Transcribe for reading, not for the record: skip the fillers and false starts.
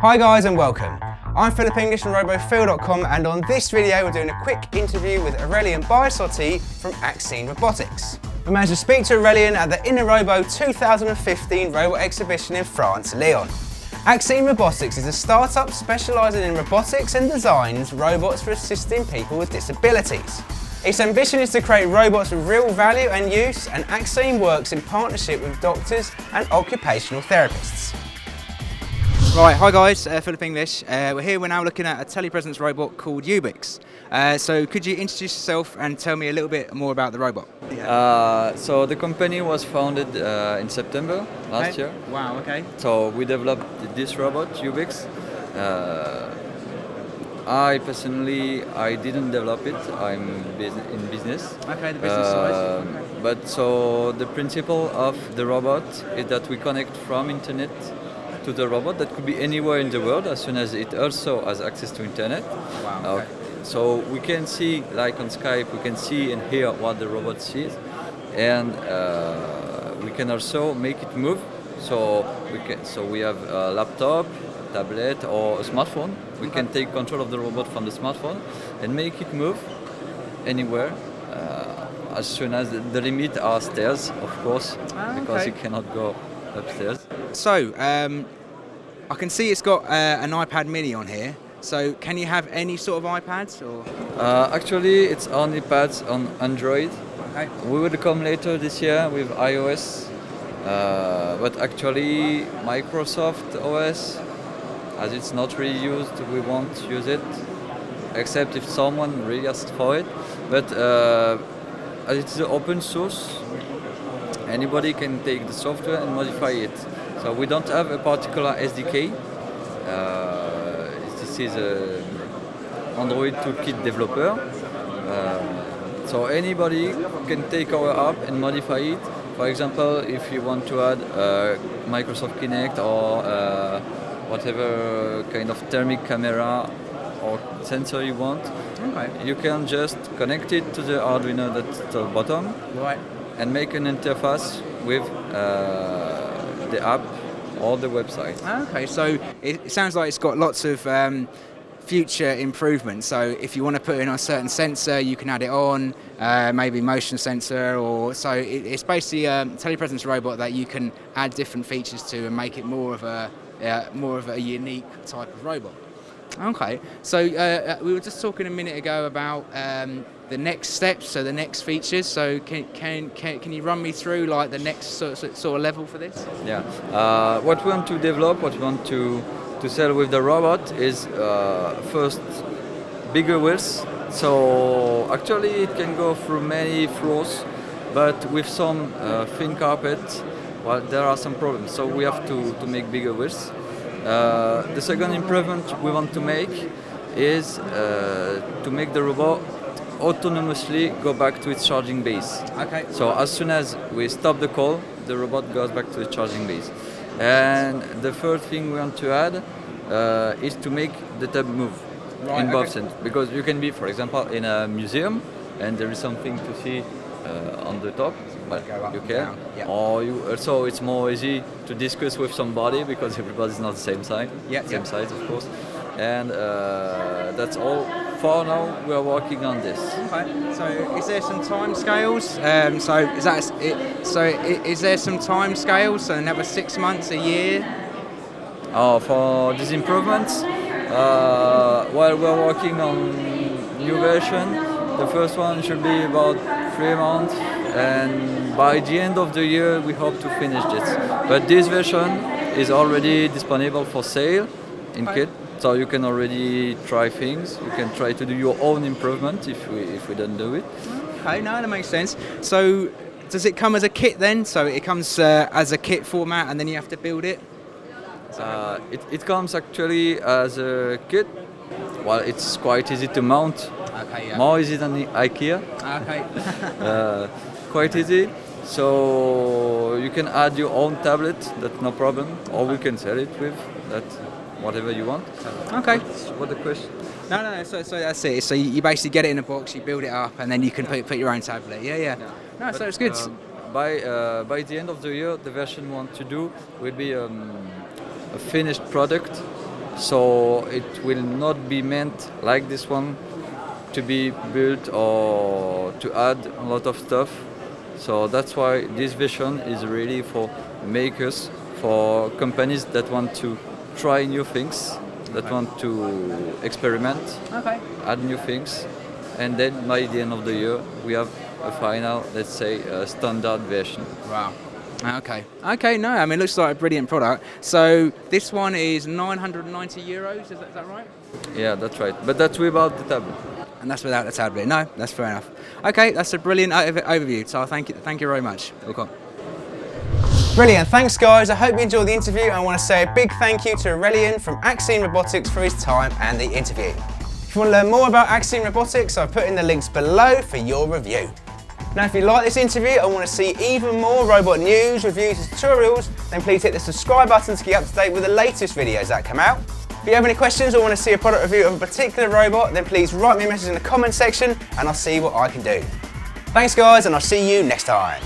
Hi guys and welcome. I'm Philip English from RoboFeel.com, and on this video we're doing a quick interview with Aurelien Bisotti from AXYN Robotics. We managed to speak to Aurelien at the Innorobo 2015 robot exhibition in France, Lyon. AXYN Robotics is a startup specialising in robotics and designs robots for assisting people with disabilities. Its ambition is to create robots with real value and use, and AXYN works in partnership with doctors and occupational therapists. Right, hi guys, Philip English. We're now looking at a telepresence robot called Ubyx. So could you introduce yourself and tell me a little bit more about the robot? So the company was founded in September last year. Wow, okay. So we developed this robot, Ubyx. I personally didn't develop it. I'm in business. Okay, the business side. But so the principle of the robot is that we connect from internet to the robot. That could be anywhere in the world as soon as it also has access to internet. Wow. Okay. So we can see, like on Skype, we can see and hear what the robot sees, and we can also make it move. So we have a laptop, tablet, or a smartphone. We can take control of the robot from the smartphone and make it move anywhere. As soon as the limit are stairs, of course, because you cannot go upstairs. So I can see it's got an iPad mini on here. So can you have any sort of iPads or? Actually, it's only pads on Android. Okay. We will come later this year with iOS, but actually Microsoft OS, as it's not really used, we won't use it, except if someone really asks for it. But as it's open source, anybody can take the software and modify it. So we don't have a particular SDK. This is an Android toolkit developer. So anybody can take our app and modify it. For example, if you want to add Microsoft Kinect or whatever kind of thermic camera or sensor you want, you can just connect it to the Arduino that's at the bottom, and make an interface with the app or the website. Okay, so it sounds like it's got lots of future improvements. So if you want to put in a certain sensor, you can add it on, maybe motion sensor, or so it's basically a telepresence robot that you can add different features to and make it more of a unique type of robot. Okay, so we were just talking a minute ago about the next steps, so the next features. So can you run me through like the next sort of level for this? Yeah. What we want to develop, what we want to sell with the robot is first bigger wheels. So actually it can go through many floors, but with some thin carpet, well, there are some problems. So we have to make bigger wheels. The second improvement we want to make is to make the robot autonomously go back to its charging base. Okay. So as soon as we stop the call, the robot goes back to the charging base. And the third thing we want to add is to make the tub move in both sense. Because you can be, for example, in a museum and there is something to see on the top, but you can. Yeah. Or also it's more easy to discuss with somebody because everybody's not the same size. Same size, of course. And that's all. For now, we are working on this. Okay. So, is there some time scales? Is there some time scales? So, another 6 months, a year? For these improvements, while we're working on new version, the first one should be about 3 months, and by the end of the year, we hope to finish this. But this version is already disponible for sale in kit. So you can already try things. You can try to do your own improvement if we don't do it. Okay, no, that makes sense. So does it come as a kit then? So it comes as a kit format and then you have to build it? It comes actually as a kit. Well, it's quite easy to mount. Okay, yeah. More easy than the IKEA. Okay. Quite easy. So you can add your own tablet. That's no problem. Or we can sell it with that. Whatever you want. Okay. What the question? No. So that's it. So you basically get it in a box, you build it up, and then you can put your own tablet. Yeah. No, so it's good. By the end of the year, the version we want to do will be a finished product. so it will not be meant like this one to be built or to add a lot of stuff. So that's why this vision is really for makers, for companies that want to try new things, that want to experiment, add new things, and then by the end of the year we have a final, let's say, standard version. Wow. Okay. Okay, no, I mean, it looks like a brilliant product. So this one is 990 euros, is that right? Yeah, that's right. But that's without the tablet. And that's without the tablet. No, that's fair enough. Okay, that's a brilliant overview. So thank you very much. Okay. Brilliant, thanks guys. I hope you enjoyed the interview, and I want to say a big thank you to Aurelien from AXYN Robotics for his time and the interview. If you want to learn more about AXYN Robotics, I've put in the links below for your review. Now if you like this interview and want to see even more robot news, reviews and tutorials, then please hit the subscribe button to keep up to date with the latest videos that come out. If you have any questions or want to see a product review of a particular robot, then please write me a message in the comment section and I'll see what I can do. Thanks guys, and I'll see you next time.